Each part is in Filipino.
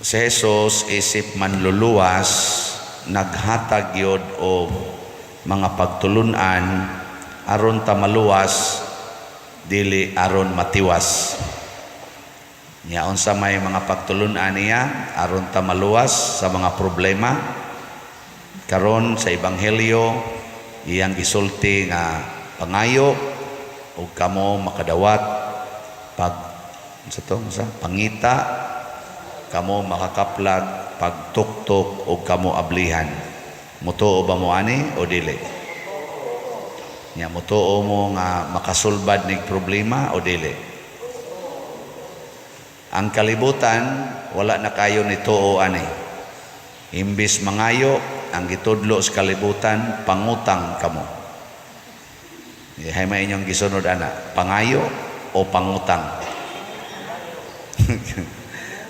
Si Jesus isip manluluwas, naghatag yod o mga pagtulunan aron ta maluwas, dili aron matiwas. Nya unsa may mga pagtulunan niya aron ta maluwas sa mga problema. Karon sa ebanghelyo iyang gisulti nga pangayo ug kamo makadawat pangita, kamo makakaplag pagtuktok o kamo ablihan. Mutuo ba mo ani o dili? Nya mutuo mo nga makasulbad nig problema o dili? Ang kalibutan wala na kayo ni tuo ani. Imbis mangayo, ang gitudlo sa kalibutan pangutang kamo. Hay may inyong gisunod ana, pangayo o pangutang?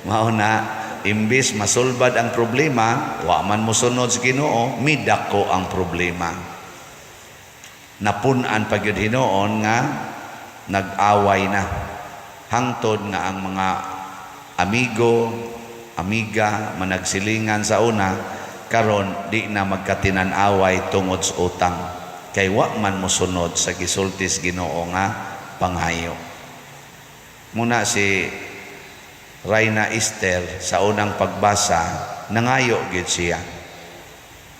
Mao na, imbis masulbad ang problema, wa man mosunod sa Ginoo, midako ang problema. Napun-an pa gyud Hinoon nga nag-away na. Hangtod nga ang mga amigo, amiga managsilingan sa una, karon di na magkatinan-away tungod sa utang. Kay wa man mosunod sa gisultis Ginoo nga panghayo. Muna si Reyna Esther sa unang pagbasa, nangayo gid siya.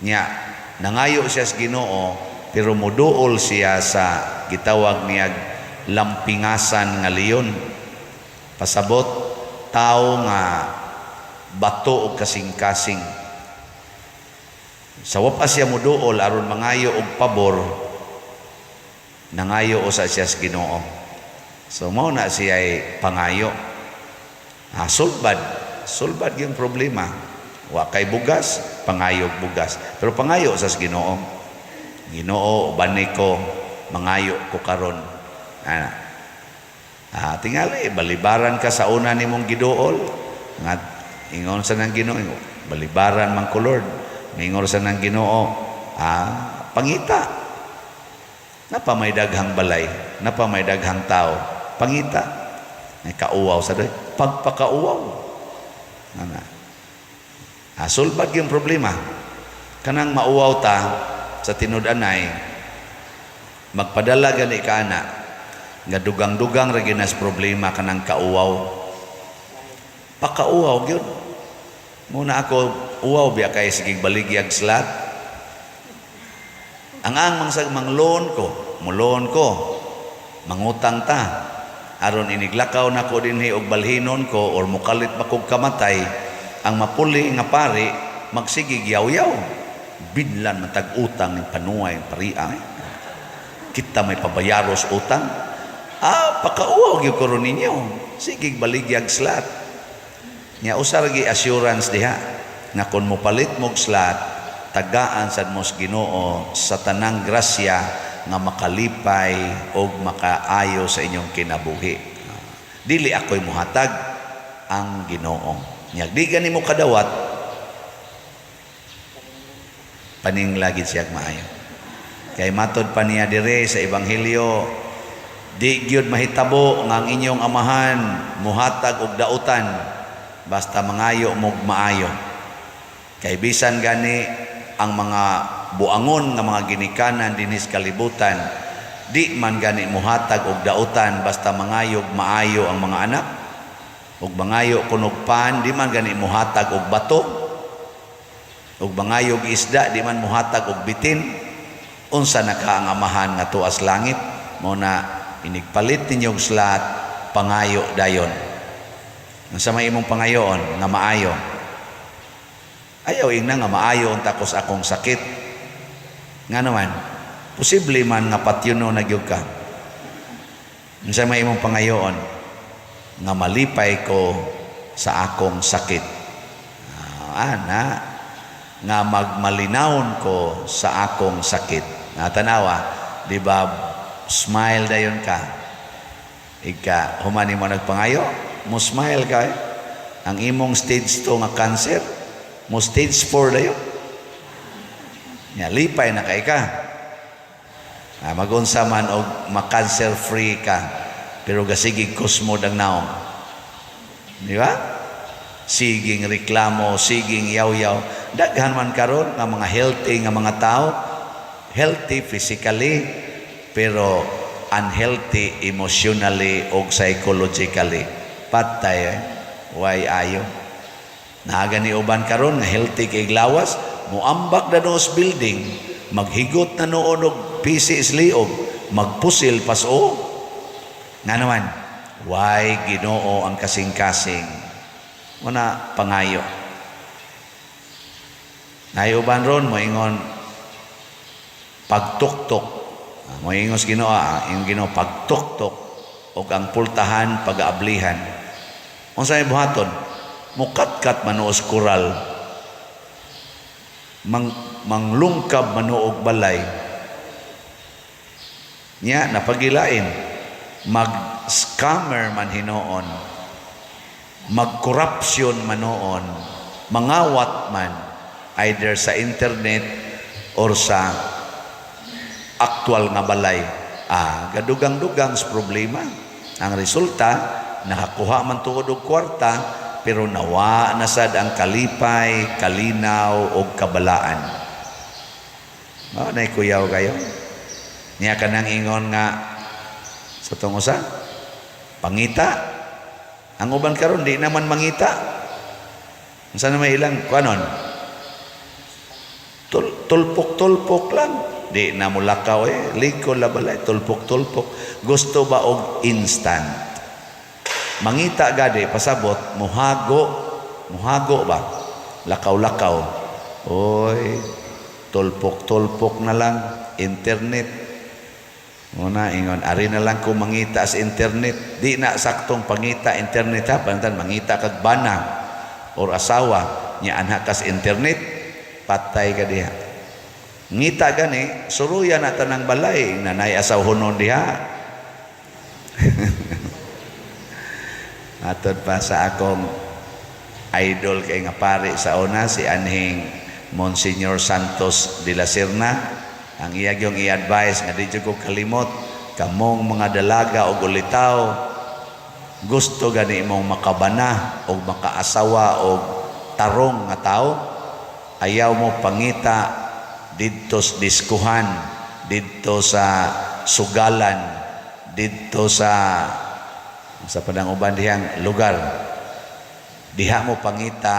Nya, nangayo siya sa Ginoo, pero muduol siya sa gitawag niya lampingasan nga leon. Pasabot, tao nga bato o kasing-kasing. Sa wapas siya muduol aron mangayo og pabor, nangayo usa siya sa Ginoo. So mao na siya ay pangayo. Sulbad yung problema. Wa kay bugas, pangayog bugas. Pero pangayo sa Ginoo. Ginoo, bani ko, mangayo ko karon. Tingali, balibaran ka sa una nimong giduol. Nga, ingon sa nang Ginoo, balibaran man ko Lord. Ingon sa nang Ginoo, pangita. Napa may daghang balay, napa may daghang tao, pangita. Kauaw sa doy, pagpakauaw. Sulbad yung problema. Kanang mauaw ta sa tinud-anay, magpadala gani ka na, nga dugang-dugang raginas problema kanang kauaw. Pakauaw gyud. Muna ako uaw biya kay sigig baligyag slat. Ang mangsag mangloan ko, mulon ko, mangutang ta. Aron iniglakaw na ko dinhi og balhinon ko or mukalit ba kog kamatay, ang mapuli nga pari magsigig yaw-yaw. Bidlan matag utang ning panuay paria. Kita may pabayaros utang. Pakauaw gyud ko ron ninyo. Sigig baligyag slat. Nya usar gi assurance diha nga kun mopalit mog slat, tagaan sad mo sa Ginoo sa tanang grasya nga makalipay o makaayo sa inyong kinabuhi. Dili ako'y muhatag, ang Ginoo. Nya di gani mo kadawat, paninglagid siya maayo. Kay matod pa niya dire sa ebanghelyo, di gyud mahitabo nga ang inyong amahan muhatag og dautan basta mangayo mo maayo. Kay bisan gani ang mga buangon nga mga ginikanan dinis kalibutan, di man gani muhatag og dautan basta mangayog maayo ang mga anak, og mangayo kunog pan, di man gani muhatag og bato, og mangayog isda, di man muhatag og bitin. Unsa na ka ang amahan nga tuas langit? Mo na inigpalit ninyo og slat, pangayo dayon. Unsa may imong pangayoon nga maayo? Ayaw ina nga maayo ang takos akong sakit. Nga naman, posible man nga patyuno na gyud ka. Unsa may imong pangayoon nga malipay ko sa akong sakit. Nga magmalinawon ko sa akong sakit. Tanawa, di ba smile dayon ka? Ika, humani mo nagpangayo, mo smile ka. Ang imong stage 2 nga cancer, mo stage 4 dayon. Nya lipay na kay ka. Magunsa man og ma-cancer free ka, pero gasigig kusmo dang naong. Di ba? siging reklamo, siging yaw-yaw. Daghan man karon nga mga healthy nga mga tao, healthy physically pero unhealthy emotionally o psychologically. Patay why ayo. Naga ni uban karon nga healthy kay glawas, muambak na noos building, maghigot na noon og PCS liog, magpusil paso. Nga naman, why Ginoo ang kasing-kasing? Muna pangayo. Nayuban ron mo ingon pagtuktok. Mo ingos Ginoo, yung Ginoo pagtuktok og ang pultahan pag-aablihan. Unsay buhaton? Mukatkat manuos kural. Manglungkab manuog balay. Nya napagilain. Mag-scammer man hinoon. Mag-corruption manoon. Mangawat man either sa internet or sa aktual nga balay. Gadugang-dugang sa problema. Ang resulta, nakakuha man tuod og kwarta, pero nawa na sad ang kalipay, kalinaw o kabalaan. Nay kuyaw kayo. Niya ka nang ingon nga sa tungusa, pangita. Ang uban karon di naman mangita. Unsa na may ilang kuanon? Tulpok-tulpok lang. Di na mulakaw likod la balay, tulpok-tulpok. Gusto ba og instant? Mangita gade pasabot muhago ba? Lakaw-lakaw. Oy, tulpok-tulpok na lang internet. Muna ingon, ari na lang ko mangita sa internet. Di na saktong pangita internet ha, pantan mangita kag bana or asawa nya anha kas internet, patay ka diha. Ngita gani, suruyan na tanang balay, nanay asaw hunon diha. Atod pa sa akong idol kay nga pare sa una, si Anhing Monsignor Santos de la Serna. Ang iyagyong i-advise nga di ko kalimot, kamong mga dalaga o gulitaw, gusto gani mong makabana o makaasawa o tarong nga tao, ayaw mo pangita didto sa diskuhan, didto sa sugalan, didto sa padang uban dihang lugar. Diha mo pangita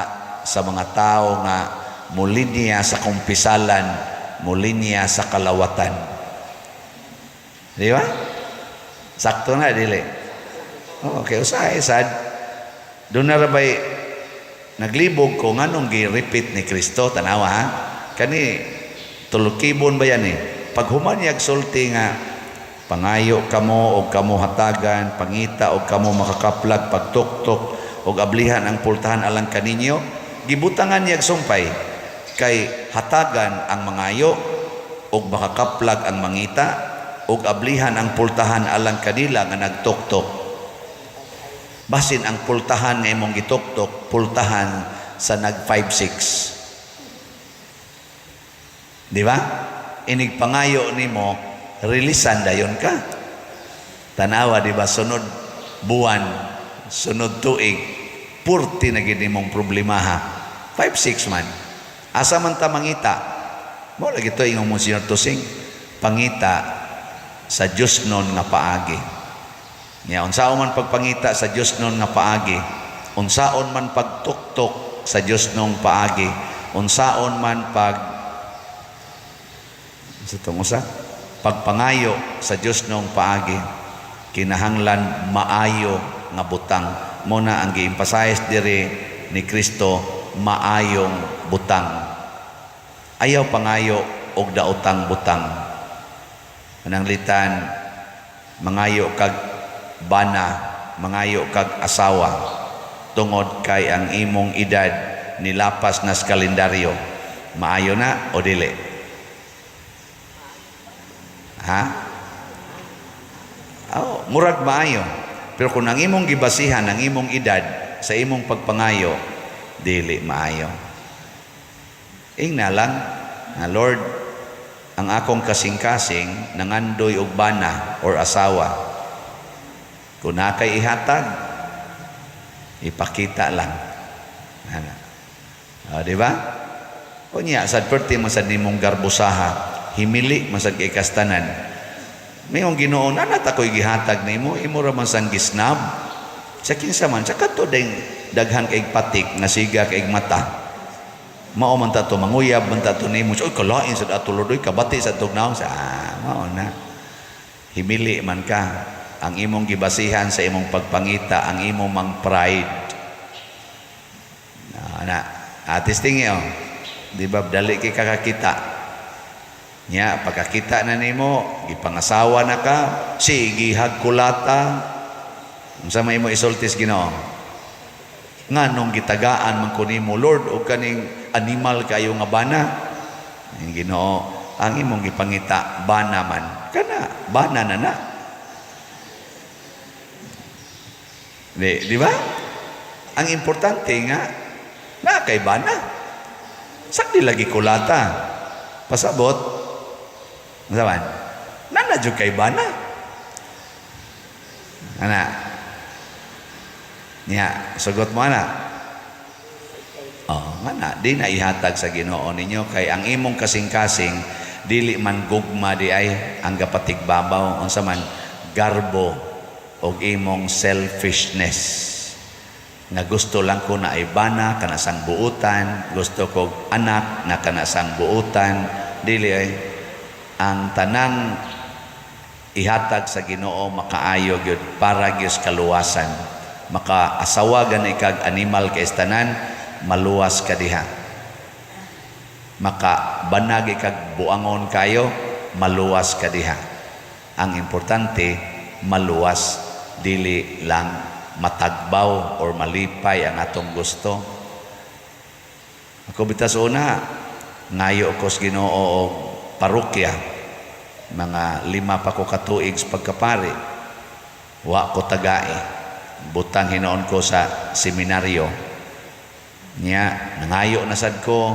sa mga tao nga mulinya sa kumpisalan, mulinya sa kalawatan. Di ba? Sakto na, dili. Okay, usahay, sad. Doon na rabay, naglibog ko nga nung gi-repeat ni Kristo, tanawa ha? Kani, tulukibon ba yan Pag humanyag sulti nga, pangayo kamo o kamo hatagan, pangita o kamo makakaplag, pagtuktok o ablihan ang pultahan alang kaninyo, gibutangan niyag sumpay. Kay hatagan ang mangayo o makakaplag ang mangita o ablihan ang pultahan alang kanila nga nagtuktok. Basin ang pultahan nga imong gituktok, pultahan sa nag 5-6. Di ba? Inig pangayo nimo, rilisan dayon ka. Tanawa, di ba? Sunod buwan, sunod tuig, purti na gid nimong problema ha. 5-6 man. Asa man ta mangita? Mo lagi to ingong Monsignor Tusing, pangita sa Dios non nga paagi. Nya unsaon man pagpangita sa Dios non nga paagi, unsaon man pagtuktok sa Dios non paagi, unsaon man pagpangayo sa Dios non paagi, kinahanglan maayo nga butang. Muna ang gi-emphasize diri ni Kristo, maayong butang. Ayaw pangayo og daotang butang. Mananglitan, mangayo kag bana, mangayo kag asawa, tungod kay ang imong edad nilapas na sa kalendaryo. Maayo na o dili? Ha? Murag maayo. Pero kung ang imong gibasihan, ang imong edad sa imong pagpangayo, dili maayo. Ingna lang, Lord, ang akong kasing-kasing nangandoy og bana or asawa. Kung nakay ihatag, ipakita lang. Ana. Di ba? Kunya sad perti masad nimong garbusaha, himili masad kay kastanan. Mayong Ginoo ana ta koy gihatag nimo, imo ra man sang gisnab. Sa kinsa man, sa kadto daghan kay patik nga siga kay mata. Mao man ta to manguyab man ta to nimo. Oy kalain sad atulodoy kabati sa tugnaw sa mao na. Himili man ka ang imong gibasihan sa imong pagpangita, ang imong mang pride. Na testing yo. Di ba dali kay kakakita. Nya pagkakita na nimo, gipangasawa na ka, sige hagkulata. Unsa may mo isultis Ginoo? Nganong gitagaan man ko nimo Lord o kaning animal kayo nga bana? Ang Ginoo, ang imong gipangita bana man. Kana bana na. Di ba? Ang importante nga na kay bana. Sakdi lagi kulata. Pasabot. Saban. Nanadyo kay bana. Ana. Niya, sugot mo ana. Oh, mana di na ihatag sa Ginoo ninyo kay ang imong kasing-kasing dili man gugma di ay ang gapatigbabaw unsa man garbo og imong selfishness nga gusto lang ko na ay bana kana sang buutan, gusto ko anak na kana sang buutan, dili ay ang tanang ihatag sa Ginoo makaayo gyud para gyud kaluwasan. Makaasawa gani kag animal kay tanan maluwas ka diha. Makabanagi kag buangon kayo maluwas ka diha. Ang importante maluwas, dili lang matagbaw or malipay ang atong gusto. Ako bitas una ngayo ko sa Ginoo og parokya, mga 5 pa ko katuig sa pagkapari, wa ko tagai, butang hinoon ko sa seminaryo niya, nangayo na sad ko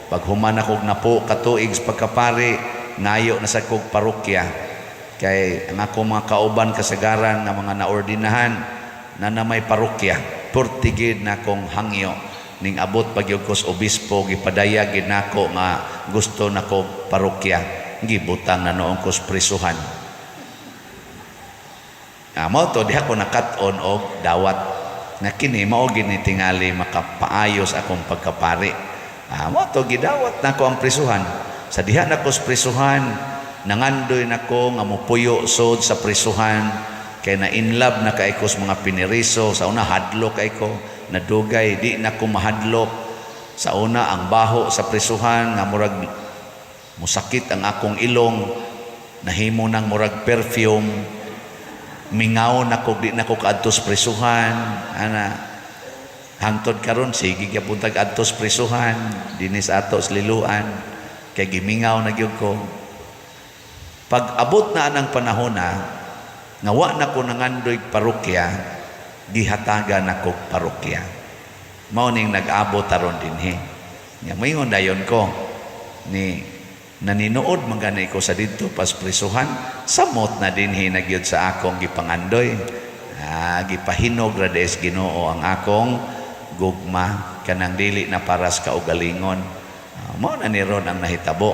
pag human ako napo katuig sa pagkapari, ngayo na sad ko parokya kay ang ako mga kauban kasagaran nga mga naordinahan na may parokya, portigid na kong hangyo ning abot pagyud ko sa obispo, gipadaya gid nako nga gusto nako parokya, gibutang na noon ko sa prisuhan. Mo to diha ko nakat-on og dawat nga kini mao gini tingali makapaayos akong pagkapari. Mo to gidawat nako ang prisuhan. Sa diha nako sa prisuhan, nangandoy nako nga mopuyo sod sa prisuhan kay na in love na kay ko sa mga piniriso. Sa una hadlok kay ko, nadugay di nako mahadlok. Sa una ang baho sa prisuhan nga murag musakit ang akong ilong, nahimo nang murag perfume. Mingaw nako di nako kaadto sa prisuhan. Ana hangtod karon sige gyapon adto sa prisuhan dinis ato sa liluan kay gimingaw na gyud ko. Pag abot na anang panahon nga wa nako nangandoy parokya, gihatagan nako parokya. Mao ning nag-abot aron dinhi. Nya mayon dayon ko ni naninuod man gani ko sa didto pas prisuhan, samot na dinhi nagyud sa akong gipangandoy. Gipahinog ra des Ginoo ang akong gugma kanang dili na paras kaugalingon. Mao na ni ron ang nahitabo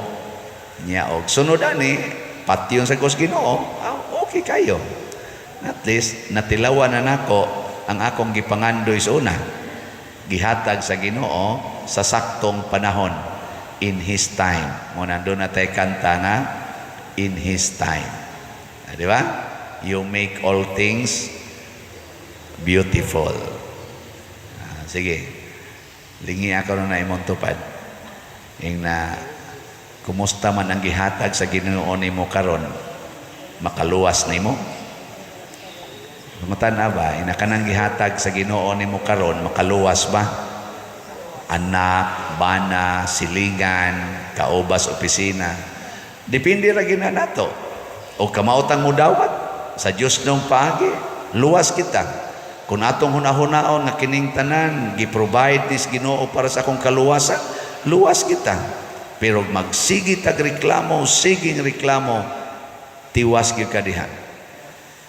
nya og sunod ani patyon sa Gos Ginoo. Okay kayo, at least natilawan na nako ang akong gipangandoy sa una, gihatag sa Ginoo sa saktong panahon, in His time. Mo nandun na tayo kanta nga in His time. Di ba? You make all things beautiful. Sige, lingi ako na imong tupad. Yung na kumusta man ang gihatag sa Ginoo nimo karon, makaluwas nimo. Mutan na ba? Inakanang gihatag sa Ginoo nimo karon, makaluwas ba? Anak, bana, silingan, kaubas, opisina. Depende ra gina nato. O kamautang mo dawat sa Dios nung paagi, luwas kita. Kung atong hunahunaon nga kining tanan gi-provide nis Ginoo para sa akong kaluwasan, luwas kita. Pero magsigi tag reklamo, siging reklamo, tiwas gyud ka diha.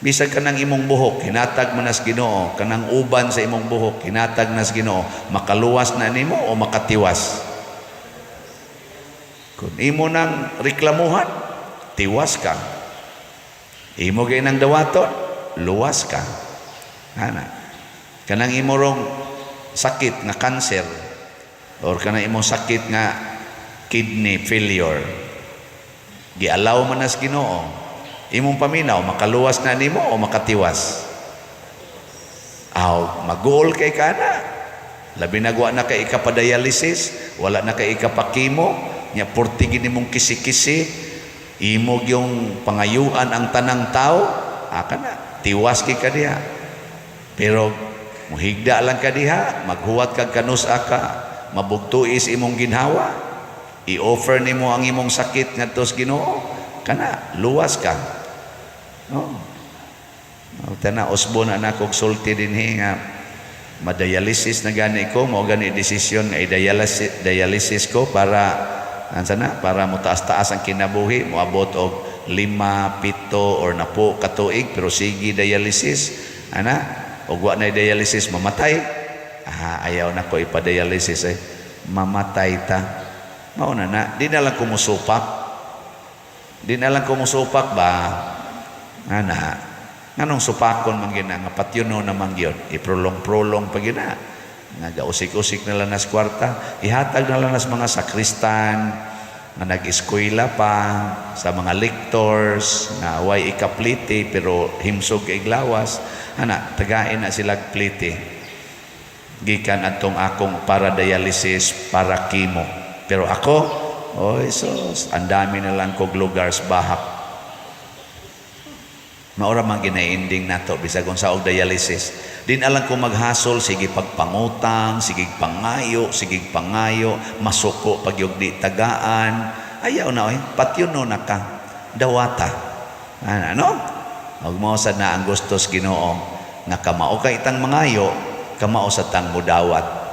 Bisag kanang imong buhok hinatag man nas Ginoo, kanang uban sa imong buhok hinatag nas Ginoo, makaluwas na nimo o makatiwas. Kung imo nang reklamuhan, tiwas ka. Imo gay nang dawaton, luwas ka. Ana. Kanang imo rong sakit nga cancer or kanang imong sakit nga kidney failure, gialaw man nas Ginoo, imong paminaw makaluwas na nimo o makatiwas. Aw, mag-goal kay kana. Labi na wa na kay ikapadialysis, wala na kay ikapakimo, nya portigin nimong kisi-kisi, imo yung pangayuan ang tanang tao, kana tiwas kay kadiha. Pero muhigda lang kadiha, maghuwat kag kanusa ka, mabugtuis imong ginhawa, i-offer nimo ang imong sakit ngadto sa Ginoo, kana luwas ka. No. Tana usbo na nakog sulti dinhi nga madialysis na gani ko, mao gani desisyon nga dialysis ko para ansana para mutaas-taas ang kinabuhi, moabot og 5, 7 or 10 ka tuig, pero sige dialysis ana og wa na dialysis mamatay. Ayaw na ko ipa-dialysis mamatay ta. Mao na di na lang kumusupak. Di na lang kumusupak ba? Nganong supakon man gina nga patyuno naman gyud, iprolong-prolong pa gina nga gausik-usik na lang nas kwarta, ihatag na lang nas mga sakristan nga nag-eskwela pa, sa mga lectors na way ikapliti pero himsog kay glawas, tagain na sila pliti gikan atong akong para dialysis, para chemo. Pero ako, sus, ang dami na lang kog lugar sa bahak. Maura man ginainding nato bisag unsa og dialysis. Din alang ko maghasol, sige pagpangutang, sige pangayo, masuko pagyog di tagaan. Ayaw na patyuno na ka, dawata. Ano? Og mao sad na ang gustos Ginoo nga kamao ka itang mangayo, kamao sa tang mudawat.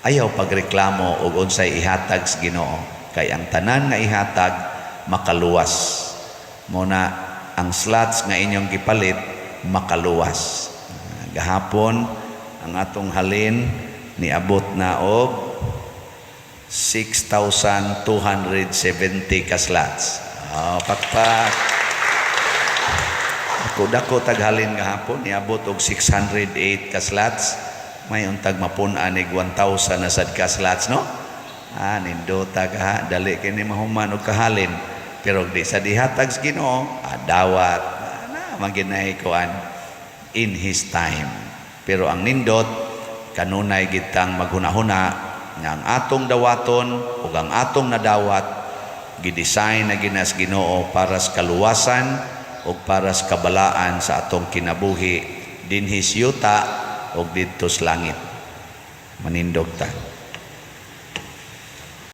Ayaw pagreklamo og unsay ihatag sa Ginoo, kay ang tanan nga ihatag makaluwas. Muna ang slots nga inyong gipalit makaluwas. Gahapon ang atong halin niabot na og 6,270 ka slots. Pakpak. Ako dako taghalin gahapon niabot og 608 ka slots. May untag mapun-an ig 1,000 na sad ka slots, no? Nindota ka dali kini mahuman og kahalin. Pero di sa dihatag sa Ginoo, dawat na maginay kuan in His time. Pero ang nindot kanunay gitang maghunahuna nga ang atong dawaton ug ang atong nadawat gidesign na ginas Ginoo para sa kaluwasan ug para sa kabalaan sa atong kinabuhi dinhi sa yuta ug didto sa langit. Manindog ta.